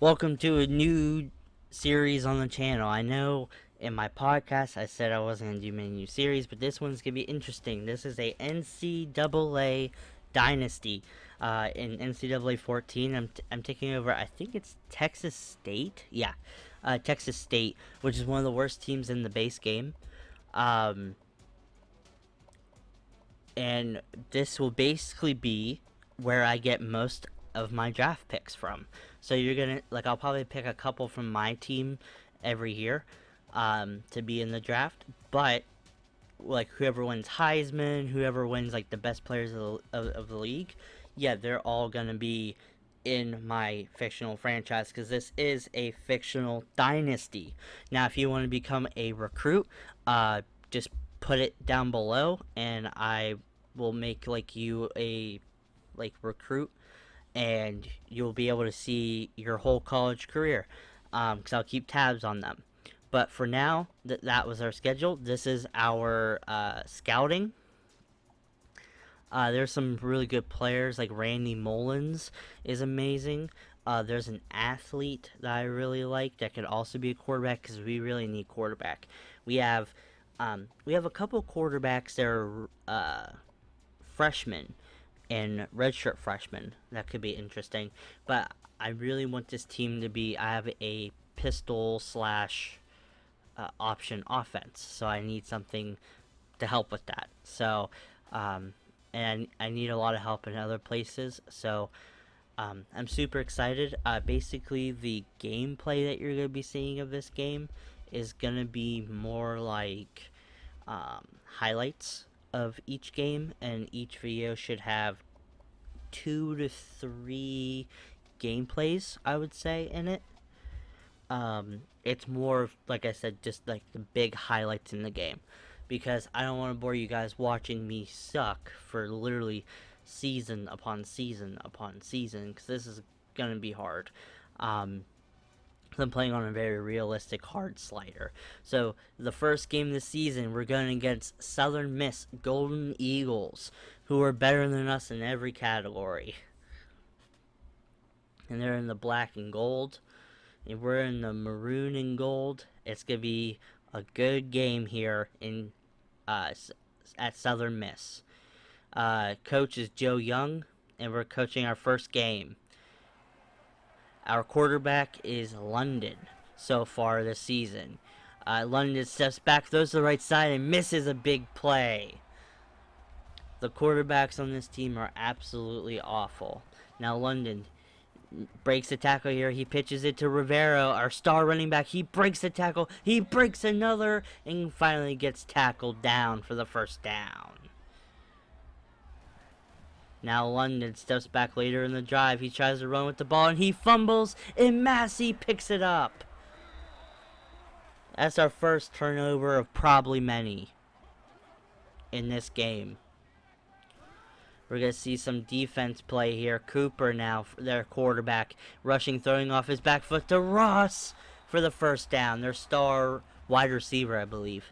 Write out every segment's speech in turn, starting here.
Welcome to a new series on the channel. I know in my podcast I said I wasn't going to do many new series, but this one's going to be interesting. This is a NCAA Dynasty. In NCAA 14, I'm taking over, I think it's Texas State? Yeah, Texas State, which is one of the worst teams in the base game. And this will basically be where I get most of my draft picks from. So you're gonna I'll probably pick a couple from my team every year to be in the draft, but like whoever wins Heisman, whoever wins like the best players of the league, yeah, they're all gonna be in my fictional franchise because this is a fictional dynasty. Now, if you want to become a recruit, just put it down below, and I will make you a recruit, and you'll be able to see your whole college career. Because I'll keep tabs on them. But for now, that was our schedule. This is our scouting. There's some really good players, like Randy Mullins is amazing. There's an athlete that I really like that could also be a quarterback because we really need quarterback. We have a couple quarterbacks that are freshmen and redshirt freshmen that could be interesting. But I really want this team to be. I have a pistol slash option offense, so I need something to help with that. So, and I need a lot of help in other places. So, I'm super excited. Basically, the gameplay that you're going to be seeing of this game is going to be more like highlights of each game, and each video should have 2 to 3 gameplays, I would say, in it. It's more, like I said, just like the big highlights in the game, because I don't want to bore you guys watching me suck for literally season upon season upon season, because this is gonna be hard. I'm playing on a very realistic hard slider. So the first game this season, we're going against Southern Miss Golden Eagles, who are better than us in every category. And they're in the black and gold, and we're in the maroon and gold. It's gonna be a good game here in at Southern Miss. Coach is Joe Young, and we're coaching our first game. Our quarterback is London so far this season. London steps back, throws to the right side, and misses a big play. The quarterbacks on this team are absolutely awful. Now London breaks the tackle here. He pitches it to Rivero, our star running back. He breaks the tackle. He breaks another, and finally gets tackled down for the first down. Now London steps back later in the drive. He tries to run with the ball, and he fumbles, and Massey picks it up. That's our first turnover of probably many in this game. We're going to see some defense play here. Cooper now, their quarterback, rushing, throwing off his back foot to Ross for the first down. Their star wide receiver, I believe.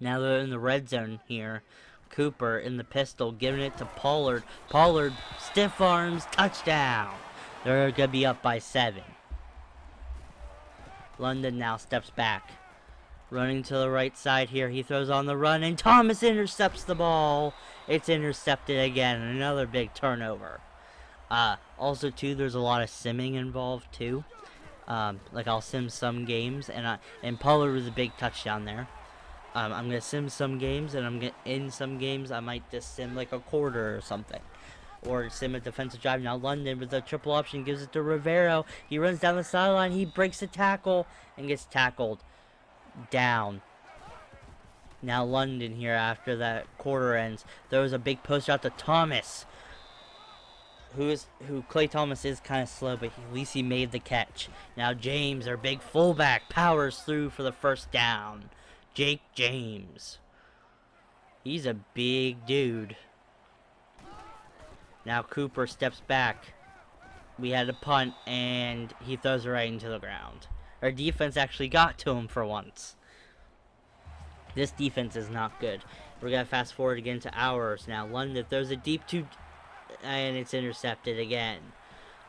Now they're in the red zone here. Cooper in the pistol, giving it to Pollard. Pollard, stiff arms, touchdown. They're going to be up by 7. London now steps back. Running to the right side here. He throws on the run, and Thomas intercepts the ball. It's intercepted again. Another big turnover. Also, too, there's a lot of simming involved, too. I'll sim some games, and Pollard was a big touchdown there. I'm going to sim some games, and in some games, I might just sim like a quarter or something. Or sim a defensive drive. Now London with the triple option gives it to Rivero. He runs down the sideline. He breaks the tackle and gets tackled down. Now London here, after that quarter ends, throws a big post out to Thomas, who Clay Thomas is kind of slow, but at least he made the catch. Now James, our big fullback, powers through for the first down. Jake James, he's a big dude. Now Cooper steps back. We had a punt, and he throws it right into the ground. Our defense actually got to him for once. This defense is not good. We're going to fast forward again to ours now. London throws it deep to, and it's intercepted again.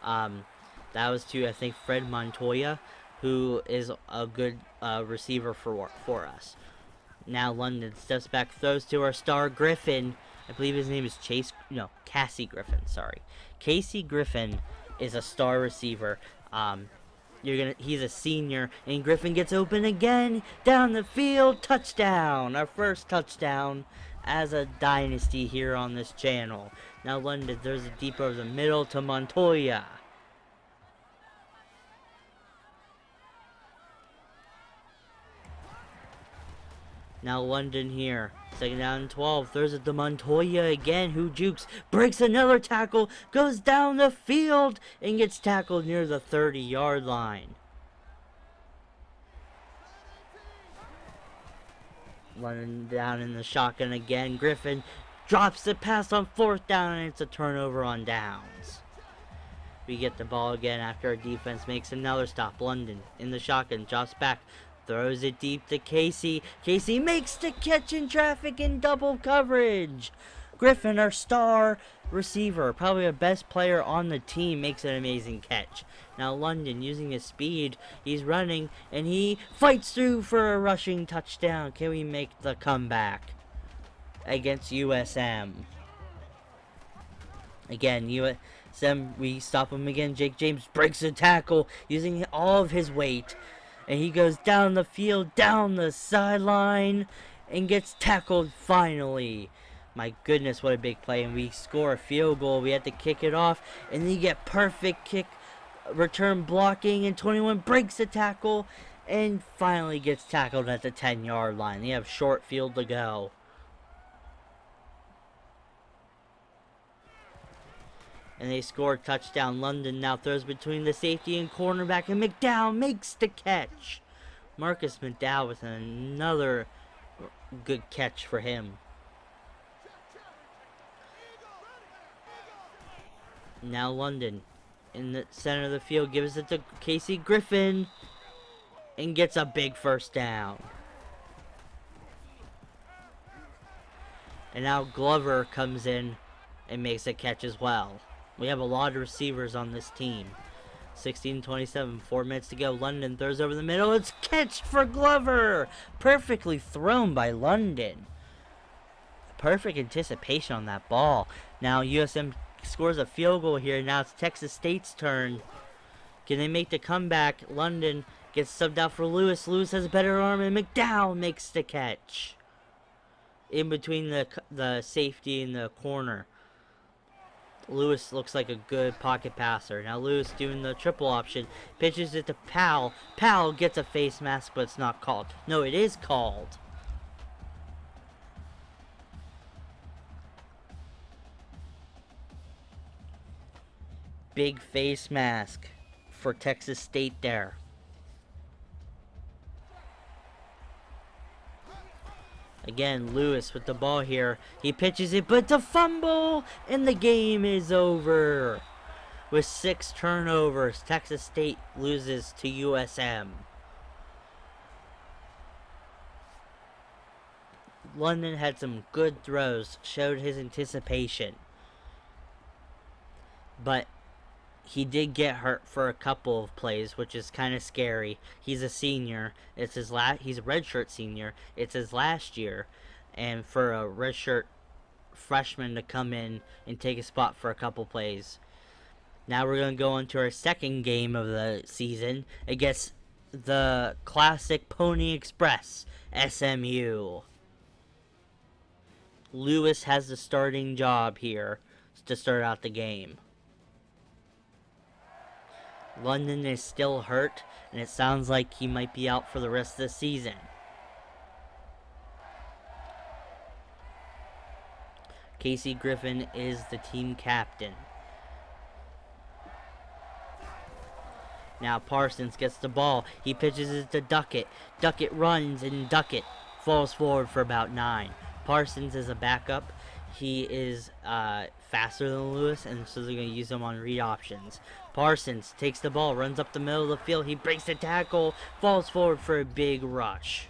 That was to, I think, Fred Montoya, who is a good receiver for us. Now London steps back, throws to our star Griffin. I believe his name is Casey Griffin. Sorry, Casey Griffin is a star receiver. He's a senior, and Griffin gets open again down the field, touchdown! Our first touchdown as a dynasty here on this channel. Now London throws it deep over the middle to Montoya. Now London here. Second down and 12. Throws it to Montoya again, who jukes. Breaks another tackle. Goes down the field and gets tackled near the 30-yard line. London down in the shotgun again. Griffin drops the pass on fourth down, and it's a turnover on downs. We get the ball again after our defense makes another stop. London in the shotgun. Drops back. Throws it deep to Casey. Casey makes the catch in traffic in double coverage. Griffin, our star receiver, probably our best player on the team, makes an amazing catch. Now London, using his speed, he's running, and he fights through for a rushing touchdown. Can we make the comeback against USM? Again, USM, we stop him again. Jake James breaks a tackle using all of his weight. And he goes down the field, down the sideline, and gets tackled finally. My goodness, what a big play. And we score a field goal. We had to kick it off. And then you get perfect kick return blocking. And 21 breaks the tackle and finally gets tackled at the 10-yard line. They have short field to go. And they score a touchdown. London now throws between the safety and cornerback, and McDowell makes the catch. Marcus McDowell with another good catch for him. Now London in the center of the field gives it to Casey Griffin and gets a big first down. And now Glover comes in and makes a catch as well. We have a lot of receivers on this team. 16-27, 4 minutes to go. London throws over the middle. It's catched for Glover. Perfectly thrown by London. Perfect anticipation on that ball. Now USM scores a field goal here. Now it's Texas State's turn. Can they make the comeback? London gets subbed out for Lewis. Lewis has a better arm, and McDowell makes the catch. In between the safety and the corner. Lewis looks like a good pocket passer. Now Lewis doing the triple option. Pitches it to Powell. Powell gets a face mask, but it's not called. No, it is called. Big face mask for Texas State there. Again, Lewis with the ball here. He pitches it, but it's a fumble, and the game is over. With 6 turnovers, Texas State loses to USM. London had some good throws, showed his anticipation. But he did get hurt for a couple of plays, which is kind of scary. He's a senior. He's a redshirt senior. It's his last year. And for a redshirt freshman to come in and take a spot for a couple plays. Now we're going to go on to our second game of the season against the classic Pony Express, SMU. Lewis has the starting job here to start out the game. London is still hurt, and it sounds like he might be out for the rest of the season. Casey Griffin is the team captain. Now Parsons gets the ball. He pitches it to Duckett. Duckett runs, and Duckett falls forward for about 9. Parsons is a backup. He is faster than Lewis, and so they're going to use him on read options. Parsons takes the ball, runs up the middle of the field. He breaks the tackle, falls forward for a big rush.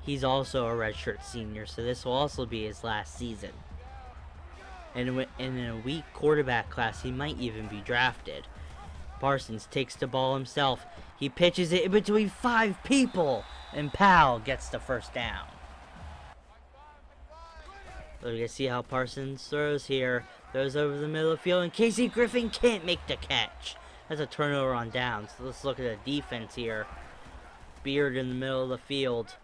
He's also a redshirt senior, so this will also be his last season. And in a weak quarterback class, he might even be drafted. Parsons takes the ball himself. He pitches it in between 5 people, and Powell gets the first down. So you can see how Parsons throws here. Throws over the middle of the field, and Casey Griffin can't make the catch. That's a turnover on downs. So let's look at the defense here. Beard in the middle of the field.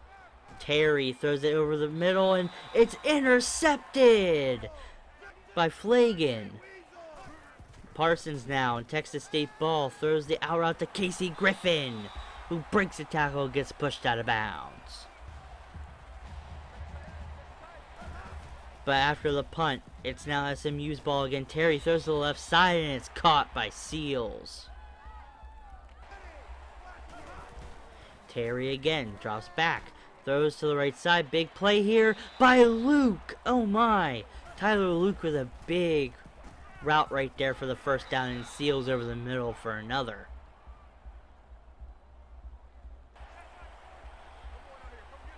Terry throws it over the middle, and it's intercepted by Flagan. Parsons now in Texas State ball, throws the out route to Casey Griffin, who breaks the tackle and gets pushed out of bounds. But after the punt, it's now SMU's ball again. Terry throws to the left side, and it's caught by Seals. Terry again drops back, throws to the right side. Big play here by Luke. Oh my. Tyler Luke with a big route right there for the first down, and Seals over the middle for another.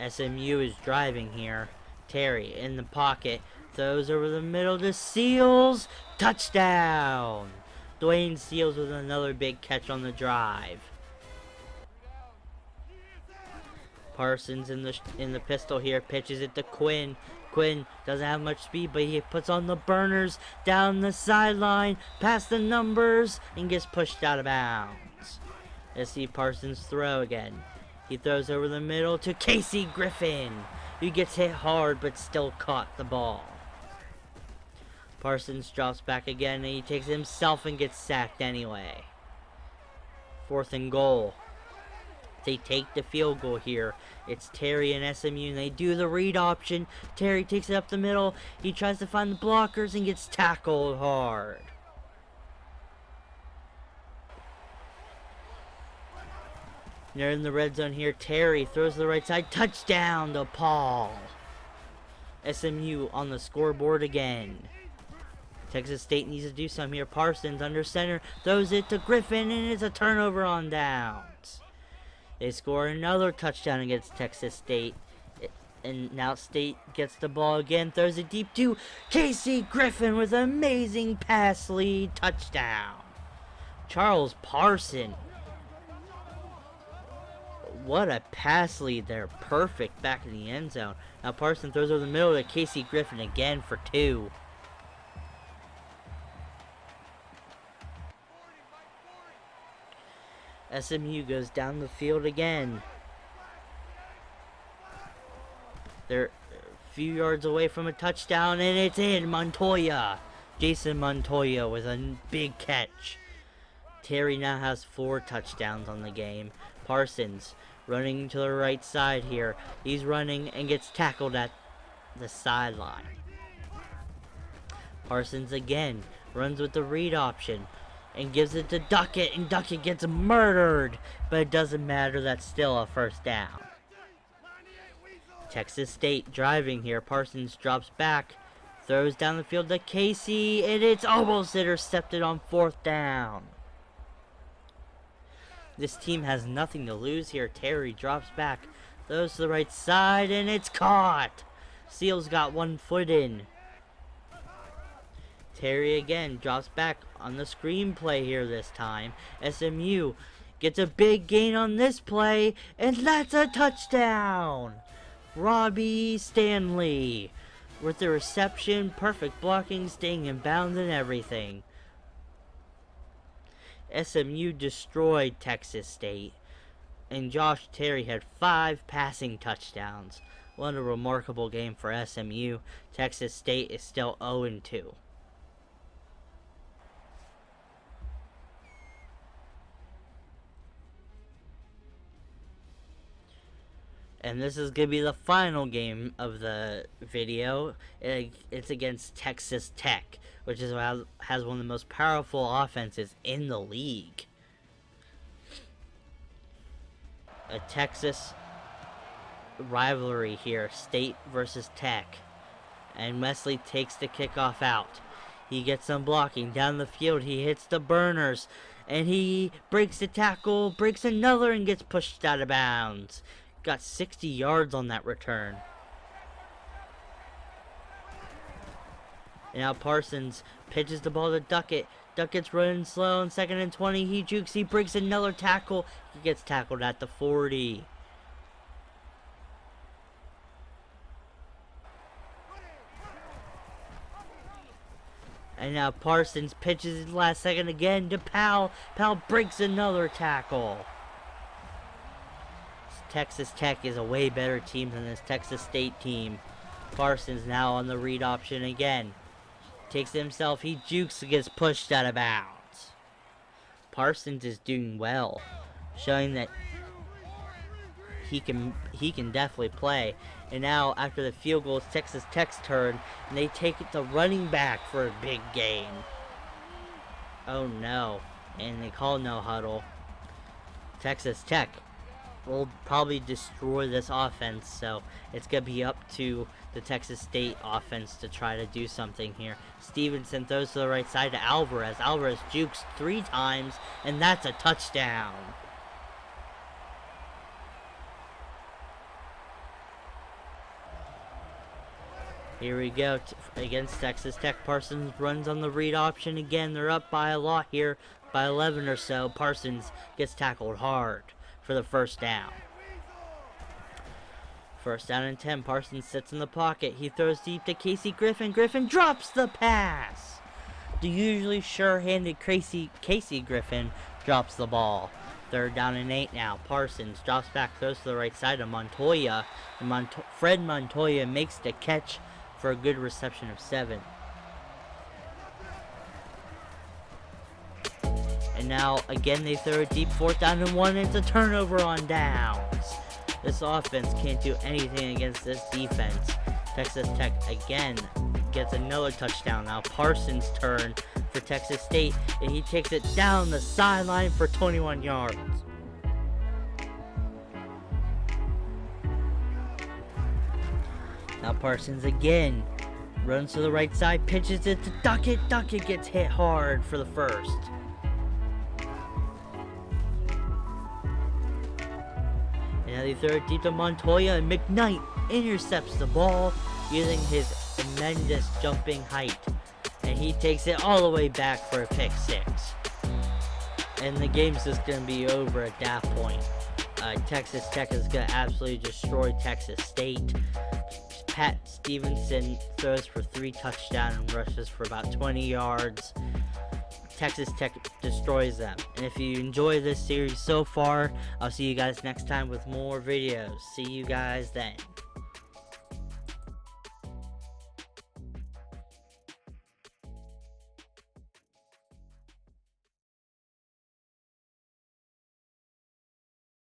SMU is driving here. Terry in the pocket, throws over the middle to Seals. Touchdown! Dwayne Seals with another big catch on the drive. Parsons in the pistol here, pitches it to Quinn. Quinn doesn't have much speed, but he puts on the burners down the sideline, past the numbers, and gets pushed out of bounds. Let's see Parsons throw again. He throws over the middle to Casey Griffin. He gets hit hard, but still caught the ball. Parsons drops back again, and he takes it himself and gets sacked anyway. 4th and goal. They take the field goal here. It's Terry and SMU, and they do the read option. Terry takes it up the middle. He tries to find the blockers and gets tackled hard. They're in the red zone here. Terry throws to the right side. Touchdown to Paul. SMU on the scoreboard again. Texas State needs to do something here. Parsons under center. Throws it to Griffin, and it's a turnover on downs. They score another touchdown against Texas State. And now State gets the ball again. Throws it deep to Casey Griffin with an amazing pass lead. Touchdown. Charles Parson. What a pass lead there. Perfect back in the end zone. Now Parson throws over the middle to Casey Griffin again for 2. SMU goes down the field again. They're a few yards away from a touchdown, and it's in. Montoya. Jason Montoya with a big catch. Terry now has 4 touchdowns on the game. Parsons running to the right side here. He's running and gets tackled at the sideline. Parsons again runs with the read option and gives it to Duckett, and Duckett gets murdered, but it doesn't matter. That's still a first down. Texas State driving here. Parsons drops back, throws down the field to Casey, and it's almost intercepted on 4th down. This team has nothing to lose here. Terry drops back, throws to the right side, and it's caught. Seals got 1 foot in. Terry again drops back on the screenplay here this time. SMU gets a big gain on this play, and that's a touchdown. Robbie Stanley with the reception, perfect blocking, staying in bounds and everything. SMU destroyed Texas State, and Josh Terry had 5 passing touchdowns. What a remarkable game for SMU. Texas State is still 0-2. And this is going to be the final game of the video. It's against Texas Tech, which has one of the most powerful offenses in the league. A Texas rivalry here, State versus Tech. And Wesley takes the kickoff out. He gets some blocking down the field. He hits the burners, and he breaks the tackle, breaks another, and gets pushed out of bounds. Got 60 yards on that return. And now Parsons pitches the ball to Duckett. Duckett's running slow on 2nd and 20. He jukes. He breaks another tackle. He gets tackled at the 40. And now Parsons pitches his last second again to Powell. Powell breaks another tackle. Texas Tech is a way better team than this Texas State team. Parsons now on the read option again. Takes it himself. He jukes and gets pushed out of bounds. Parsons is doing well, showing that he can definitely play. And now after the field goal, it's Texas Tech's turn, and they take it to running back for a big gain. Oh no. And they call no huddle. Texas Tech will probably destroy this offense, so it's going to be up to the Texas State offense to try to do something here. Stevenson throws to the right side to Alvarez. Alvarez jukes 3 times, and that's a touchdown. Here we go against Texas Tech. Parsons runs on the read option again. They're up by a lot here, by 11 or so. Parsons gets tackled hard for the first down. First down and 10. Parsons sits in the pocket. He throws deep to Casey Griffin. Griffin drops the pass. The usually sure-handed Casey Griffin drops the ball. 3rd down and 8 now. Parsons drops back, throws to the right side of Montoya. And Fred Montoya makes the catch for a good reception of 7. And now again they throw it deep, 4th down and 1. It's a turnover on downs. This offense can't do anything against this defense. Texas Tech again gets another touchdown. Now Parsons' turn for Texas State, and he takes it down the sideline for 21 yards. Now Parsons again runs to the right side, pitches it to Duckett. Duckett gets hit hard for the first. And now they throw it deep to Montoya, and McKnight intercepts the ball using his tremendous jumping height. And he takes it all the way back for a pick 6. And the game's just going to be over at that point. Texas Tech is going to absolutely destroy Texas State. Pat Stevenson throws for 3 touchdowns and rushes for about 20 yards. Texas Tech destroys them. And if you enjoy this series so far, I'll see you guys next time with more videos. See you guys then.